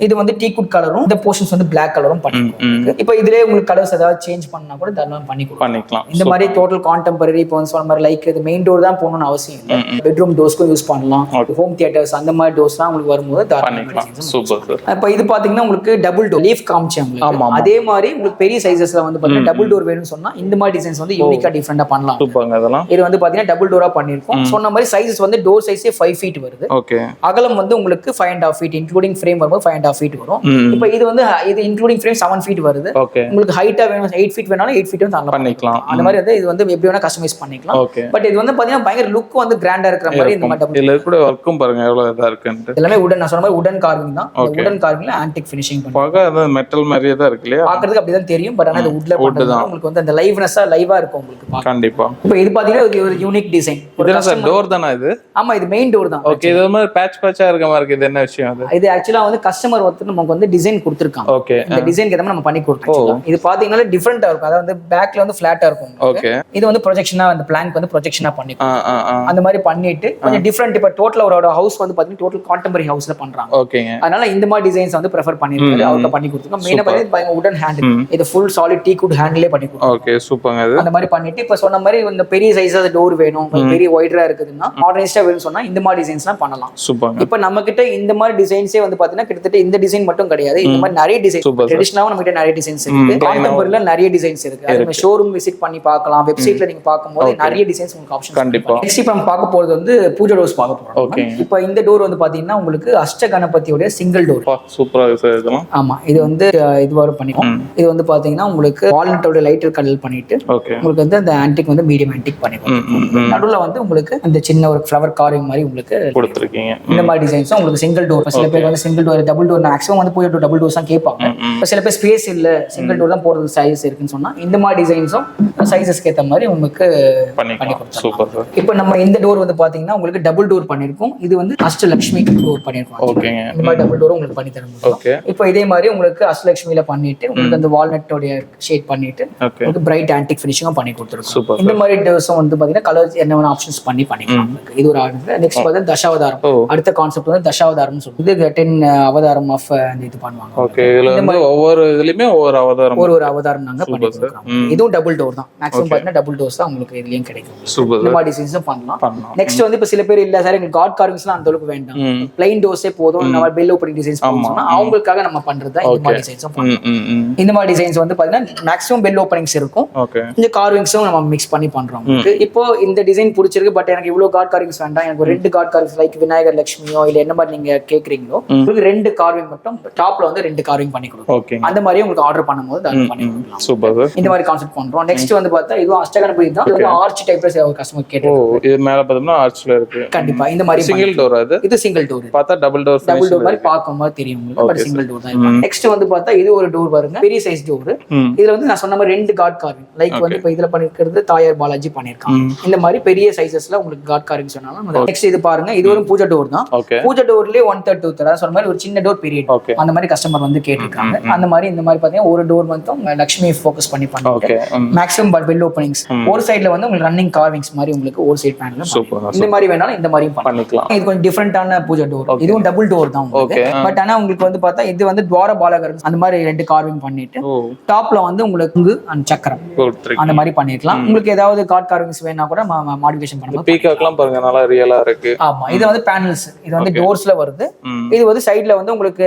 இது வந்து டீக்குட் கலரும் இந்த போர்ஷன்ஸ் வந்து Black கலரும் பண்ணிருக்கோம். இப்போ இதுலயே உங்களுக்கு கலர்ஸ் ஏதாவது சேஞ்ச் பண்ணா கூட தாராளமா பண்ணிக்கலாம். இந்த மாதிரி டோட்டல் கான்டெம்பரரி இப்போ வந்து சொன்ன மாதிரி லைக் இது மெயின் டோர் தான் போகணும்னு அவசியம் இல்லை. பெட்ரூம் டோர்ஸ்க்கும் யூஸ் பண்ணலாம். ஹோம் தியேட்டர்ஸ் அந்த மாதிரி டோர்ஸ் தான் உங்களுக்கு வரும்போது தாராளமா. Super sir. இப்போ இது பாத்தீங்கன்னா உங்களுக்கு டபுள் டோர் லீஃப் காமிச்சாங்க. அதே மாதிரி உங்களுக்கு பெரிய சைஸஸ்ல வந்து பாத்தீங்கன்னா டபுள் டோர் வேணும்னு சொன்னா இந்த மாதிரி டிசைன்ஸ் வந்து யூனிக்கா டிஃபரெண்டா பண்ணலாம். சூப்பர்ங்க. அதெல்லாம் இது வந்து பாத்தீங்கன்னா டபுள் டோரா பண்ணிருக்கோம். சொன்ன மாதிரி சைஸஸ் வந்து டோர் சைஸே 5 feet வருது. ஓகே, அகலம் வந்து உங்களுக்கு 5.5 feet இன்க்ளூடிங் ஃப்ரேம் வரும்போது 5.5 feet வரும். இப்போ இது வந்து இது இன்க்ளூடிங் ஃப்ரேம் 7 feet வருது. உங்களுக்கு ஹைட்டா வேணும் 8 feet வேணாலும் 8 feet வந்து பண்ணிக்கலாம். அந்த மாதிரி வந்து இது வந்து எப்படி வேணா கஸ்டமைஸ் பண்ணிக்கலாம். பட் இது வந்து பாத்தீங்கன்னா பயங்கர லுக் வந்து கிராண்டா இருக்கிற மாதிரி இந்த மாதிரி இதுல கூட வர்க்கும் பாருங்க எவ்வளவு இதா இருக்குன்னு. எல்லாமே உடன், நான் சொன்ன மாதிரி உடன் கார்விங் தான். உடன் கார்விங்ல ஆன்டிக் ஃபினிஷிங் பண்ணுவாங்க. அது மெட்டல் மாதிரியே தான் இருக்கு இல்லையா? பாக்குறதுக்கு அப்படிதான் தெரியும், பட் ஆனா இது வுட்ல பண்றது உங்களுக்கு வந்து அந்த லைவ்னஸா லைவா இருக்கும் உங்களுக்கு. கண்டிப்பா. இப்போ இது பாத்தீங்கன்னா ஒரு யூனிக் டிசைன். இது டோர் தானா இது? ஆமா, இது மெயின் டோர் தான். ஓகே, இது மாதிரி பேட்சா இருக்க மாதிரி இருக்கு. இது என்ன விஷயம் அது? இது ஆக்சுவலா வந்து கஸ்டமர் ஒருத்தர் நமக்கு வந்து டிசைன் கொடுத்திருக்காங்க. ஓகே, இந்த டிசைனுக்கு ஏத்த நம்ம பண்ணி கொடுத்துருக்கோம். இது பாத்தீங்கன்னா டிஃபரெண்டா இருக்கும். அதாவது வந்து பேக்ல வந்து ஃபிளாட்டா இருக்கும். ஓகே, இது வந்து ப்ரொஜெக்ஷனா அந்த பிளாங்க் வந்து ப்ரொஜெக்ஷனா பண்ணிருக்கோம். அந்த மாதிரி பண்ணிட்டு கொஞ்சம் டிஃபரெண்ட். இப்போ டோட்டல் ஒரு ஹவுஸ் வந்து பாத்தீங்கன்னா டோட்டல் கான்டெம்பரரி ஹவுஸ்ல பண்றாங்க. ஓகேங்க. அதனால இந்த மாதிரி டிசைன்ஸ் வந்து பிரெஃபர் பண்ணிருக்காரு. அவர்ட்ட பண்ணி கொடுத்துருக்கோம். மெயினா பாத்தீங்கன்னா உடன் ஹேண்டில். இது ஃபுல் சாலிட் டீக்குட் ஹேண்டிலே பண்ணி கொடுத்துருக்கோம். ஓகே, சூப்பர்ங்க. அது அந்த மாதிரி பண்ணிட்டு இப்போ சொன்ன மாதிரி இந்த பெரிய சைஸா டோர் வேணும், பெரிய வைடரா இருக்குதுன்னா மாடர்னைஸ்டா வேணும்னு சொன்னா இந்த மாதிரி டிசைன்ஸ்லாம் பண்ணலாம். சூப்பர்ங்க. இப்போ நம்ம கிட்ட இந்த மாதிரி டிசைன்ஸே வந்து பாத்தீங்கன்னா கிட்டத்தட்ட இந்த டிசைன் மட்டும் கிடையாது. இந்த மாதிரி நிறைய டிசைன் ட்ரெடிஷனலாவும் நம்ம கிட்ட நிறைய டிசைன்ஸ் இருக்கு. கான்டெம்பரரில நிறைய டிசைன்ஸ் இருக்கு. அது ஷோரூம் விசிட் பண்ணி பார்க்கலாம். வெப்சைட்ல நீங்க பார்க்கும்போது நிறைய டிசைன்ஸ் உங்களுக்கு ஆப்ஷன். கண்டிப்பா. நெக்ஸ்ட் இப்போ நம்ம பார்க்க போறது வந்து பூஜா டோர்ஸ் பார்க்க போறோம். ஓகே, இப்போ இந்த டோர் வந்து பாத்தீங்கன்னா உங்களுக்கு அஷ்ட கணபதியோட சிங்கிள் டோர். சூப்பரா இருக்கு சார் இதெல்லாம். ஆமா, இது வந்து இதுவார பண்ணிருக்கோம். இது வந்து பாத்தீங்கன்னா உங்களுக்கு வால்நட்டோட லைட்டர் கலர் பண்ணிட்டு உங்களுக்கு வந்து அந்த ஆன்டிக் வந்து மீடியம் ஆன்டிக் பண்ணிருக்கோம். நடுவுல வந்து உங்களுக்கு அந்த சின்ன ஒரு ஃப்ளவர் கார்விங் மாதிரி உங்களுக்கு கொடுத்திருக்கீங்க. இந்த மாதிரி டிசைன்ஸ் உங்களுக்கு சிங்கிள் டோர். சில பேர் வந்து single door double door maximum வந்து போய் டபுள் டோர்ஸ் தான் கேட்பாங்க. இப்போ சில பேர் ஸ்பேஸ் இல்ல சிங்கிள் டோர் தான் போறது சைஸ் இருக்குன்னு சொன்னா இந்த மாதிரி டிசைன்ஸும் சைஸஸ்க்கு ஏற்ற மாதிரி உங்களுக்கு பண்ணி கொடுத்துருக்கோம். இப்போ நம்ம இந்த டோர் வந்து பாத்தீங்கன்னா உங்களுக்கு டபுள் டோர் பண்ணிருக்கோம். இது வந்து அஷ்டலட்சுமி டோர் பண்ணிருக்கோம். ஓகேங்க. இந்த மாதிரி டபுள் டோர் உங்களுக்கு பண்ணி தர முடியும். இப்போ இதே மாதிரி உங்களுக்கு அஷ்டலட்சுமியில பண்ணிட்டு உங்களுக்கு அந்த வால்நட்டோட ஷேட் பண்ணிட்டு உங்களுக்கு பிரைட் ஆன்டிக் ஃபினிஷிங்கும் பண்ணி கொடுத்துருக்கோம். இந்த மாதிரி டோர்ஸும் வந்து பாத்தீங்கன்னா கலர்ஸ் என்ன ஆப்ஷன்ஸ் பண்ணிக்கலாம். இது ஒரு ஆர்டர். நெக்ஸ்ட் பார்த்தா தசாவதாரம். அடுத்த கான்செப்ட் வந்து தசாவதாரம் சொல்லுது. 10 அவதாரம் ஆஃப் இது பண்ணுவாங்க. ஓகே, இதுல வந்து ஒவ்வொரு இதுலயுமே ஒவ்வொரு அவதாரம் ஒரு அவதாரம் நாங்க பண்ணி கொடுக்கிறோம். இதுவும் டபுள் டோர் தான். மேக்ஸிமம் பாத்தீங்கன்னா டபுள் டோர்ஸ் தான் உங்களுக்கு இதுலயும் கிடைக்கும். இந்த மாதிரி டிசைன்ஸும் பண்ணலாம். நெக்ஸ்ட் வந்து இப்ப சில பேர் இல்ல சார் எங்களுக்கு காட் கார்விங்ஸ்லாம் அந்த அளவுக்கு வேண்டாம், பிளைன் டோர்ஸே போதும், நம்ம பெல் ஓப்பனிங் டிசைன்ஸ் போதும்னா அவங்க அவங்களுக்காக நம்ம பண்றது தான் இந்த மாதிரி டிசைன்ஸும் இந்த மாதிரி டிசைன்ஸ் வந்து பாத்தீங்கன்னா மேக்ஸிமம் பெல் ஓப்பனிங்ஸ் இருக்கும், இந்த கார்விங்ஸும் நம்ம மிக்ஸ் பண்ணி பண்றோம். இப்போ இந்த டிசைன் பிடிச்சிருக்கு, பட் எனக்கு இவ்வளவு கார்ட் கார்விங்ஸ் வேண்டாம், எனக்கு 2 கார்ட் கார்விங்ஸ் லைக் விநாயகர் லட்சுமியோ இல்ல என்ன மாதிரி நீங்க கேக்குறீங்களோ உங்களுக்கு 2 கார்விங் மட்டும் டாப்ல வந்து 2 கார்விங் பண்ணி கொடுக்கும். அந்த மாதிரி உங்களுக்கு ஆர்டர் பண்ணும்போது பண்ணி கொடுக்கலாம். சூப்பர். இந்த மாதிரி கான்செப்ட் பண்றோம். நெக்ஸ்ட் வந்து பார்த்தா இதுவும் அஷ்டகணபதி தான், இது ஆர்ச் டைப்ல ஒரு கஸ்டமர் கேட்டாங்க. இது மேல பார்த்தோம்னா ஆர்ச்ல இருக்கு. கண்டிப்பா இந்த மாதிரி சிங்கிள் டோர், இது சிங்கிள் டோர், பார்த்தா டபுள் டோர் மாதிரி பார்க்கும்போது தெரியும் உங்களுக்கு, பட் சிங்கிள் டோர் தான். நெக்ஸ்ட் வந்து பார்த்தா இது ஒரு டோர் பாருங்க, பெரிய சைஸ் டோர். இதுல வந்து நான் சொன்ன மாதிரி 2 கார்ட் கார்விங் லைக் வந்து இப்போ இதுல பண்ணிருக்கிறது தாயார் பாலாஜி பண்ணிருக்காங்க. இந்த மாதிரி பெரிய சைஸஸ்ல உங்களுக்கு கார்ட் கார்விங் சொன்னாலும். நெக்ஸ்ட் இது பாருங்க, இது ஒரு பூஜா டோர் தான். பூஜா டோர்லயே 1/3 2/3 சொன்ன மாதிரி ஒரு சின்ன டோர் பெரிய அந்த மாதிரி கஸ்டமர் வந்து கேட்டிருக்காங்க. அந்த மாதிரி இந்த மாதிரி பாத்தீங்கன்னா ஒரு டோர் மட்டும் லட்சுமி ஃபோக்கஸ் பண்ணி பண்ணிட்டு மேக்ஸிமம் பெல் ஓப்பனிங்ஸ் ஒரு சைடுல வந்து உங்களுக்கு ரன்னிங் கார்விங்ஸ் மாதிரி உங்களுக்கு ஒரு சைடு பேனல் இந்த மாதிரி வேணாலும் இந்த மாதிரி பண்ணிக்கலாம். இது கொஞ்சம் டிஃபரெண்டான பூஜா டோர், இதுவும் டபுள் டோர் தான் உங்களுக்கு. பட் ஆனா உங்களுக்கு வந்து பார்த்தா இது வந்து துவார பாலகர் அந்த மாதிரி 2 கார்விங் பண்ணிட்டு டாப்ல வந்து உங்களுக்கு அந்த சக்கரம் அந்த மாதிரி பண்ணிருக்கலாம். உங்களுக்கு ஏதாவது கார்ட் கார்விங்ஸ் வேணா கூட மாடிஃபிகேஷன் பண்ணலாம். பீகாக்லாம் பாருங்க நல்லா ரியலா இருக்கு. ஆமா, இது வந்து பேனல்ஸ், இது வந்து டோர்ஸ்ல வருது. இது வந்து சைடுல வந்து உங்களுக்கு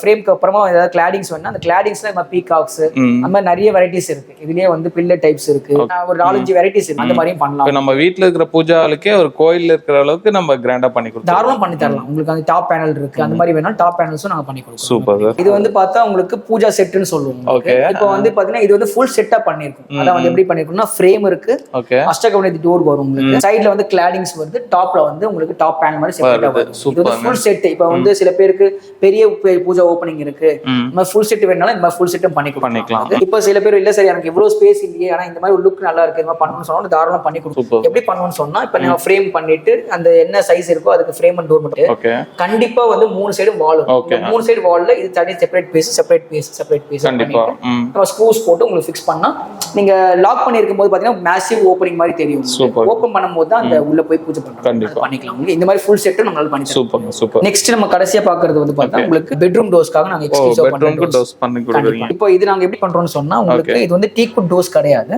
ஃப்ரேம்க்கு அப்புறமா ஏதாவது கிளாடிங்ஸ் வேணா அந்த கிளாடிங்ஸ்ல நம்ம பீகாக்ஸ் அந்த மாதிரி நிறைய வெரைட்டிஸ் இருக்கு. இதுலயே வந்து பில்லர் டைப்ஸ் இருக்கு, ஒரு 4-5 வெரைட்டிஸ் இருக்கு. அந்த மாதிரியும் பண்ணலாம். நம்ம வீட்ல இருக்கிற பூஜாலுக்கே ஒரு கோயில்ல இருக்கிற அளவுக்கு நம்ம கிராண்டா பண்ணி கொடுக்கலாம். தாராளமா பண்ணி தரலாம். உங்களுக்கு அந்த டாப் பேனல் இருக்கு, அந்த மாதிரி வேணா டாப் பேனல்ஸும் நாங்க பண்ணி கொடுப்போம். சூப்பர். இது வந்து பார்த்தா உங்களுக்கு பூஜா செட்னு சொல்லுவோம். இப்போ வந்து பாத்தீங்கன்னா இது வந்து ஃபுல் செட்டா பண்ணிருக்கும். அத வந்து எப்படி பண்ணிருக்கோம்னா ஃப்ரேம் இருக்கு, அஷ்டகணபதி டோர் வரும் உங்களுக்கு, சைடுல வந்து கிளாடிங்ஸ் வருது, டாப்ல வந்து உங்களுக்கு டாப் பேனல் மாதிரி செப்பரேட்டா வரும். இது வந்து ஃபுல் செட். இப்போ வந்து சில பேருக்கு பெரிய பூஜா ஓபனிங் இருக்கு, நம்ம ஃபுல் செட் வேணாலும் இந்த மாதிரி ஃபுல் செட்டும் பண்ணிக்கலாம். இப்போ சில பேர் இல்ல சார் எனக்கு இவ்வளவு ஸ்பேஸ் இல்லையே, ஆனா இந்த மாதிரி ஒரு லுக் நல்லா இருக்கு, இந்த மாதிரி பண்ணணும்னு சொன்னா தாராளமா பண்ணி கொடுப்போம். எப்படி பண்ணுவோம்னு சொன்னா இப்போ நம்ம ஃப்ரேம் பண்ணிட்டு அந்த என்ன சைஸ் இருக்கோ அதுக்கு ஃப்ரேம் அண்ட் டோர் மட்டும் கண்டிப்பா வந்து 3 சைடு வால் இருக்கும். 3 சைடு வால்ல இது தனி செப்பரேட் பீஸ் நம்ம ஸ்க்ரூஸ் போட்டு உங்களுக்கு ஃபிக்ஸ் பண்ணா நீங்க லாக் பண்ணி இருக்கும்போது பாத்தீங்கன்னா மேசிவ் ஓபனிங் மாதிரி தெரியும். ஓபன் பண்ணும்போது தான் அந்த உள்ள போய் பூஜை பண்ணிக்கலாம். இந்த மாதிரி ஃபுல் செட் நம்மளால பண்ணி சூப்பர். நெக்ஸ்ட் நம்ம கடைசியா பாக்குறது வந்து பார்த்தா உங்களுக்கு பெட்ரூம் டோர்ஸ்க்காக நாங்க எக்ஸ்க்ளூசிவா பண்றோம். இப்போ இது நாங்க எப்படி பண்றோம்னு சொன்னா உங்களுக்கு இது வந்து டீக்குட் டோர்ஸ் கிடையாது.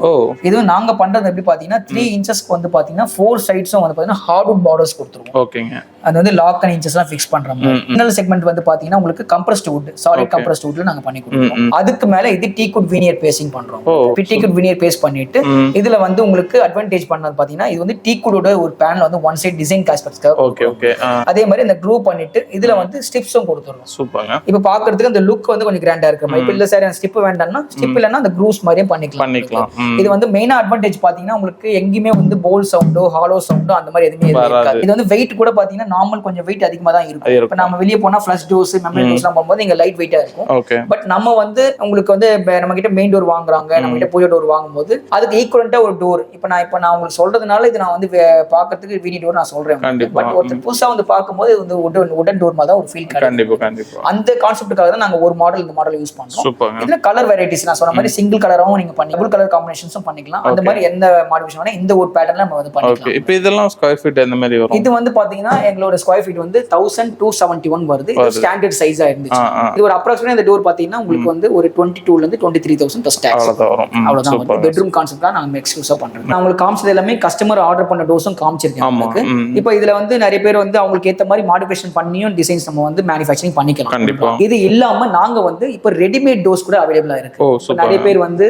இது நாங்க பண்றது எப்படி பாத்தீங்கன்னா 3 இன்ச்சஸ்க்கு வந்து பாத்தீங்கன்னா 4 சைட்ஸும் வந்து பாத்தீங்கன்னா ஹார்ட்வுட் பார்டர்ஸ் கொடுத்துருவோம். ஓகேங்க. அது வந்து லாக் அண்ட் இன்ச்சஸ்லாம் ஃபிக்ஸ் பண்றோம். இன்னொரு செக்மெண்ட் வந்து பாத்தீங்கன்னா உங்களுக்கு கம்ப்ரஸ்ட் வுட், சாலிட் கம்ப்ரஸ்ட் வுட்ல நாங்க பண்ணி கொடுப்போம். அதுக்கு மேல இது டீக்குட் வீனியர் பேஸ்டிங் பண்றோம். டீக்குட் வீனியர் பேஸ்ட் பண்ணிட்டு இதுல வந்து உங்களுக்கு அட்வான்டேஜ் பண்ணது பாத்தீங்கன்னா இது வந்து டீக்குடோட ஒரு பேனல் வந்து ஒன் சைடு டிசைன் காஸ்பெக்ட்ஸ்க்காக அதே மாதிரி இந்த க்ரூ பண்ணிட்டு இதுல வந்து ஸ்ட்ரிப்ஸும் கொடுத்துறோம். சூப்பர்ங்க. இப்போ பாக்குறதுக்கு அந்த லுக் வந்து கொஞ்சம் கிராண்டா இருக்கு. இப்போ இல்ல சார் ஸ்ட்ரிப் வேண்டாம்னா ஸ்ட்ரிப் இல்லனா அந்த க்ரூஸ் மாதிரியும் பண்ணிக்கலாம். இது வந்து மெயினா அட்வான்டேஜ் பாத்தீங்கன்னா உங்களுக்கு எங்கேயுமே வந்து போல் சவுண்டோ ஹாலோ சவுண்டோ அந்த மாதிரி எதுவுமே இருக்காது. இது வந்து வெயிட் கூட பாத்தீங்கன்னா நார்மல் கொஞ்சம் வெயிட் அதிகமா தான் இருக்கும். இப்போ நம்ம வெளியே போனா ஃபிளஷ் டோர்ஸ் மெமரி டோர்ஸ்லாம் போகும்போது இங்க லைட் வெயிட்டா இருக்கும். பட் நம்ம வந்து உங்களுக்கு வந்து நம்ம கிட்ட மெயின் டோர் வாங்குறாங்க, நம்ம கிட்ட பூஜா டோர் வாங்கும்போது அதுக்கு ஈக்குவலண்டா ஒரு டோர் இப்போ நான் உங்களுக்கு சொல்றதுனால இது நான் வந்து பாக்குறதுக்கு வீணி டோர் நான் சொல்றேன். பட் ஒருத்தர் புதுசா வந்து பார்க்கும்போது இது வந்து உடன் டோர் மாதிரி தான் ஒரு ஃபீல் கிடைக்கும். அந்த கான்செப்டுக்காக தான் நாங்க ஒரு மாடல் இந்த மாடல் யூஸ் பண்றோம். இதுல கலர் வெரைட்டிஸ் நான் சொன்ன மாதிரி சிங்கிள் கலராவும் நீங்க பண்ணி டபுள் கலர் காம்பினேஷன்ஸும் பண்ணிக்கலாம். அந்த மாதிரி எந்த மாடிஃபிகேஷன் வேணா இந்த ஒரு பேட்டர்ன்ல நம்ம வந்து பண்ணிக்கலாம். இப்போ இதெல்லாம் ஸ்கொயர் ஃபீட் எந்த மாதிரி வரும்? இது வந்து பாத்தீங்கன்னா எங்களோட ஸ்கொயர் ஃபீட் வந்து 1271 வருது. இது ஸ்டாண்டர்ட் சைஸா இருந்துச்சு. இது ஒரு அப்ராக்சிமேட் இந்த டோர் பாத்தீங்கன்னா உங்களுக்கு வந்து ஒரு 22 ல இருந்து 23,000 பிளஸ் டாக்ஸ் அவ்வளவுதான் வரும். பெட்ரூம் கான்செப்ட் தான் நாங்க எக்ஸ்க்ளூசிவா பண்றோம். நான் உங்களுக்கு காமிச்சது எல்லாமே கஸ்டமர் ஆர்டர் பண்ண டோர்ஸும் காமிச்சிருக்கேன் உங்களுக்கு. இப்போ இதுல வந்து நிறைய பேர் வந்து அவங்களுக்கு ஏத்த மாதிரி மாடிஃபிகேஷன் பண்ணியும் டிசைன்ஸ் நம்ம வந்து மேனுஃபேக்சரிங் பண்ணிக்கலாம். இது இல்லாம நாங்க வந்து இப்போ ரெடிமேட் டோர்ஸ் கூட அவைலபிளா இருக்கு. நிறைய பேர் வந்து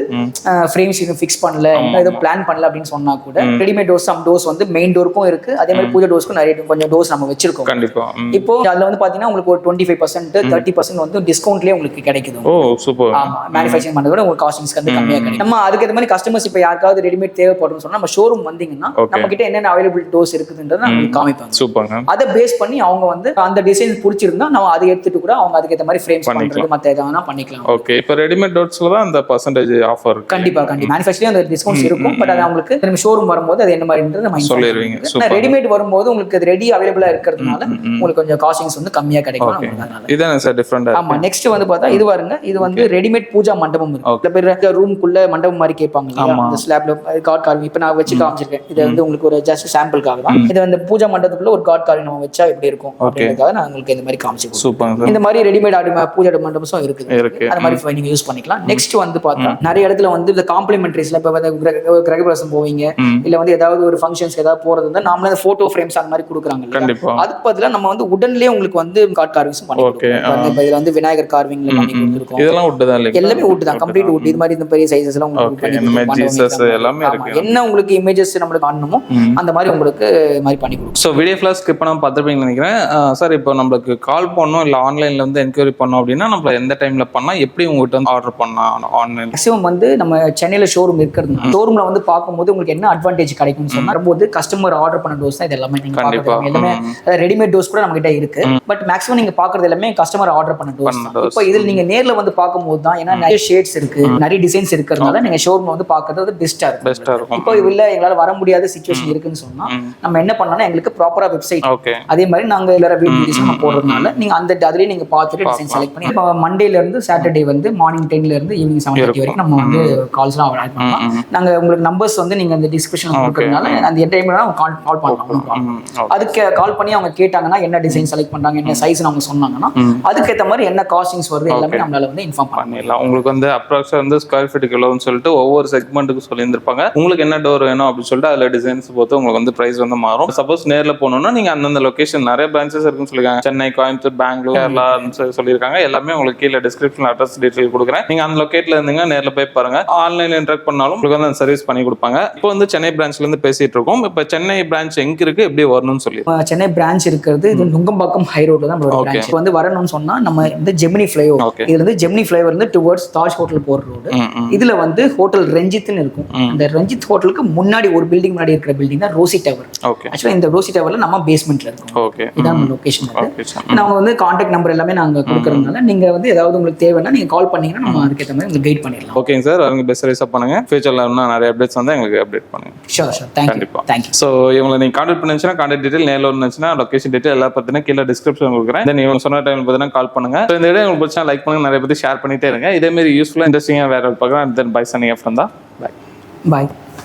ஃப்ரேம்ஸ் ஃபிக்ஸ் பண்ணல, ஏதோ பிளான் பண்ணல அப்படின்னு சொன்னா கூட ரெடிமேட் டோர்ஸ் சம் டோர்ஸ் வந்து மெயின் டோருக்கும் இருக்கு, அதே மாதிரி பூஜா டோர்ஸ்க்கும் நிறைய கொஞ்சம் டோர்ஸ் நம்ம வச்சிருக்கோம். இப்போ அதுல வந்து பாத்தீங்கன்னா உங்களுக்கு ஒரு 25% 30% வந்து டிஸ்கவுண்ட்லயே உங்களுக்கு கிடைக்குது. ஆமா, மேனுஃபேக்சரிங் பண்றதோட உங்களுக்கு காஸ்டிங்ஸ் வந்து கம்மியா கிடைக்கும். நம்ம அதுக்கு ஏத்த மாதிரி கஸ்டமர்ஸ் இப்போ யாருக்காவது ரெடிமேட் தேவைப்படும்னு சொன்னா நம்ம ஷோரூம் வந்தீங்கன்னா நம்ம கிட்ட என்னென்ன அவைலபிள் டோர்ஸ் இருக்குதுன்றதை உங்களுக்கு காமிப்பாங்க. அதை பேஸ் பண்ணி அவங்க வந்து அந்த டிசைன் பிடிச்சிருந்தா நம்ம அதை எடுத்துட்டு கூட அவங்க அதுக்கு ஏத்த மாதிரி ஃப்ரேம்ஸ் பண்றது மத்த எதனா பண்ணிக்கலாம். ஓகே. இப்போ ரெடிமேட் டோர்ஸ்ல தான் அந்த பர்சன்டேஜ் ஆஃபர் இருக்கு. கண்டிப்பா மேனுஃபேக்சரிங் அந்த டிஸ்கவுண்ட்ஸ் இருக்கும். பட் அது உங்களுக்கு நம்ம ஷோரூம் வரும்போது அது என்ன மாதிரின்றது நம்ம சொல்லிடுவீங்க. ரெடிமேட் வரும்போது உங்களுக்கு அது ரெடி அவைலபிளா இருக்கிறதுனால உங்களுக்கு கொஞ்சம் காஸ்டிங்ஸ் வந்து கம்மியா கிடைக்கும். இதான் சார் டிஃபரண்டா. ஆமா. நெக்ஸ்ட் வந்து பார்த்தா இது பாருங்க, இது வந்து ரெடிமேட் பூஜா மண்டபம் இருக்கு. சில பேர் ரூம்க்குள்ள மண்டபம் மாதிரி கேட்பாங்க, அந்த ஸ்லாப்ல கார்ட் கார்விங். இப்போ நான் வச்சு காமிச்சிருக்கேன். இது வந்து உங்களுக்கு ஒரு ஜஸ்ட் சாம்பிளுக்காக தான். இது வந்து பூஜா மண்டபத்துக்குள்ள ஒரு கார்ட் கார்விங் நம்ம வச்சா எப்படி இருக்கும் அப்படின்றதுக்காக நான் உங்களுக்கு இந்த மாதிரி காமிச்சிருக்கேன். இந்த மாதிரி ரெடிமேட் பூஜா மண்டபம் இருக்குது. அந்த மாதிரி நீங்க யூஸ் பண்ணிக்கலாம். நெக்ஸ்ட் வந்து பார்த்தா நிறைய இடத்துல வந்து இந்த காம்ப்ளிமெண்டரிஸ்ல இப்போ கிரகப்பிரவேசம் போவீங்க, இல்ல வந்து ஏதாவது ஒரு ஃபங்க்ஷன்ஸ்க்கு ஏதாவது போறது வந்து நாமளே போட்டோ ஃப்ரேம்ஸ் அந்த மாதிரி கொடுக்குறாங்க. அதுக்கு பதிலா நம்ம வந்து உடன்லயே உங்களுக்கு வந்து கார்ட் கார்விங்ஸ் பண்ணிக்கலாம். பாருங்க இப்போ இதுல வந்து விநாயகர் கார்விங்ல பண்ணி கொடுத்துருக்கோம். இதெல்லாம் wood தான் இல்லையா? எல்லாமே wood தான், கம்ப்ளீட் wood. இது மாதிரி இந்த பெரிய சைஸஸ் எல்லாம் உங்களுக்கு பண்ணி இந்த மாதிரி ஜீசஸ் கொடுப்போம். எல்லாமே ஆமா, இருக்கு. என்ன உங்களுக்கு இமேஜஸ் நம்மளுக்கு காணணுமோ அந்த மாதிரி உங்களுக்கு இது மாதிரி பண்ணி கொடுப்போம். ஸோ வீடியோ ஃபுல்லாக ஸ்கிப் பண்ணாமல் பார்த்துருப்பீங்கன்னு நினைக்கிறேன். சார் இப்போ நம்மளுக்கு கால் பண்ணோம் இல்லை ஆன்லைனில் வந்து என்கொயரி பண்ணோம் அப்படின்னா நம்ம எந்த டைமில் பண்ணால் எப்படி உங்கள்கிட்ட வந்து ஆர்டர் பண்ணலாம் ஆன்லைன்? மேக்ஸிமம் வந்து நம்ம சென்னையில ஷோரூம் இருக்கிறது, ஷோரூம்ல வந்து பார்க்கும்போது உங்களுக்கு என்ன அட்வான்டேஜ் கிடைக்கும்னு சொன்னா, வரும்போது கஸ்டமர் ஆர்டர் பண்ண டோஸ் தான் இது எல்லாமே. நீங்க பார்க்குறது எல்லாமே ரெடிமேட் டோஸ் கூட நம்ம கிட்ட இருக்கு. பட் மேக்ஸிமம் நீங்க பார்க்குறது எல்லாமே கஸ்டமர் ஆர்டர் பண்ண டோஸ். இப்போ இதில் நீங்க நேர்ல வந்து பார்க்கும்போது தான், ஏன்னா நிறைய ஷேட்ஸ் இருக்கு, நிறைய டிசைன்ஸ் இருக்கிறதுனால நீங்க ஷோரூம்ல வந்து பார்க்கறது வந்து பெஸ்டா இருக்கும். இப்போ இல்ல எங்களால வர முடியாத சிச்சுவேஷன் இருக்குன்னு சொன்னா நம்ம என்ன பண்ணலாம், எங்களுக்கு ப்ராப்பரா வெப்சைட், அதே மாதிரி நாங்க எல்லாரும் வீடியோ டிசைன் போடுறதுனால நீங்க அந்த அதுலயே நீங்க பார்த்துட்டு டிசைன் செலக்ட் பண்ணி, இப்போ மண்டேல இருந்து சாட்டர்டே வந்து மார்னிங் 10ல இருந்து ஈவினிங் 7:30 வரைக்கும் நம்ம வந்து கால்ஸ்லாம் அவாய்ட் பண்ணலாம். நாங்க உங்களுக்கு நம்பர்ஸ் வந்து நீங்க அந்த டிஸ்கிரிப்ஷன்ல கொடுக்கறதுனால அந்த டைம்ல நம்ம கால் பண்ணலாம். அதுக்கு கால் பண்ணி அவங்க கேட்டாங்கன்னா என்ன டிசைன் செலக்ட் பண்றாங்க, என்ன சைஸ் அவங்க சொன்னாங்கன்னா அதுக்கேற்ற மாதிரி என்ன காஸ்டிங்ஸ் வருது எல்லாமே நம்மளால வந்து இன்ஃபார்ம் பண்ணிடலாம். உங்களுக்கு வந்து அப்ராக்ஸா வந்து ஸ்கொயர் ஃபீட்டுக்கு எவ்வளவுன்னு சொல்லிட்டு ஒவ்வொரு செக்மெண்ட்டுக்கு சொல்லியிருந்திருப்பாங்க. உங்களுக்கு என்ன டோர் வேணும் அப்படின்னு சொல்லிட்டு அதுல டிசைன்ஸ் பொறுத்து உங்களுக்கு வந்து பிரைஸ் வந்து மாறும். சப்போஸ் நேர்ல போனோம்னா நீங்க அந்தந்த லொகேஷன் நிறைய பிரான்ச்சஸ் இருக்குன்னு சொல்லிருக்காங்க. சென்னை, கோயம்புத்தூர், பெங்களூர், கேரளா சொல்லியிருக்காங்க. எல்லாமே உங்களுக்கு கீழே டிஸ்கிரிப்ஷன் அட்ரஸ் டீடைல் கொடுக்குறேன். நீங்க அந்த லொகேட்ல இருந்தீங்க நேர்ல போய் பாருங்க. ஆன்லைன்ல இன்டராக்ட் பண்ணாலும் உங்களுக்கு வந்து அந்த சர்வீஸ் பண்ணி கொடுப்பாங்க. இப்போ வந்து சென்னை பிரான்ச்ல இருந்து பேசிட்டு இருக்கோம். இப்போ சென்னை பிரான்ச் எங்க இருக்கு, எப்படி வரணும்னு சொல்லி? சென்னை பிரான்ச் இருக்கிறது இது நுங்கம்பாக்கம் ஹை ரோட்ல தான் ஒரு பிரான்ச். வந்து வரணும்னு சொன்னா நம்ம இந்த ஜெமினி ஃப்ளைஓவர், இதுல இருந்து ஜெமினி ஃப்ளைஓவர் இருந்து டுவர்ட்ஸ் தாஜ் ஹோட்டல் போற ரோடு. இதுல வந்து ஹோட்டல் ரஞ்சித்னு இருக்கும். அந்த ரஞ்சித் ஹோட்டலுக்கு முன்னாடி ஒரு பில்டிங் முன்னாடி இருக்கிற பில்டிங் தான் ரோசி டவர். ஆக்சுவலா இந்த ரோசி டவர்ல நம்ம பேஸ்மெண்ட்ல இருக்கோம். இதான் நம்ம லொகேஷன். நாங்க வந்து கான்டாக்ட் நம்பர் எல்லாமே நாங்க கொடுக்கறதுனால நீங்க வந்து ஏதாவது உங்களுக்கு தேவைன்னா நீங்க கால் பண்ணீங்கன்னா நம்ம அதுக்கேற்ற மாதிரி உங்களுக்கு கைட் பண்ணிடலாம். ஓகேங்க சார், அவங்க பெஸ்ட் சர்வீஸா பண்ணுங்க. ஃபியூச்சர்ல இன்னும் நிறைய அப்டேட்ஸ் வந்து எங்களுக்கு அப்டேட் பண்ணுங்க. Sure sure, thank you. So இவங்களை நீங்க கான்டாக்ட் பண்ணிச்சுன்னா கான்டாக்ட் டீடைல், நேரில் வந்துச்சுன்னா லொகேஷன் டீடைல் எல்லாம் பார்த்தீங்கன்னா கீழே டிஸ்கிரிப்ஷன் கொடுக்குறேன். தென் இவங்க சொன்ன டைம் பார்த்தீங்கன்னா கால் பண்ணுங்க. ஸோ இந்த வீடியோ உங்களுக்கு பிடிச்சா லைக் பண்ணுங்க, நிறைய பேர் ஷேர் பண்ணிட்டே இருங்க. இதே மாதிரி யூஸ்ஃபுல்லாக இன்ட்ரெஸ்டிங்காக வேற பார்க்கலாம். தென் பை சனிங் ஆஃப் தான். பாய்.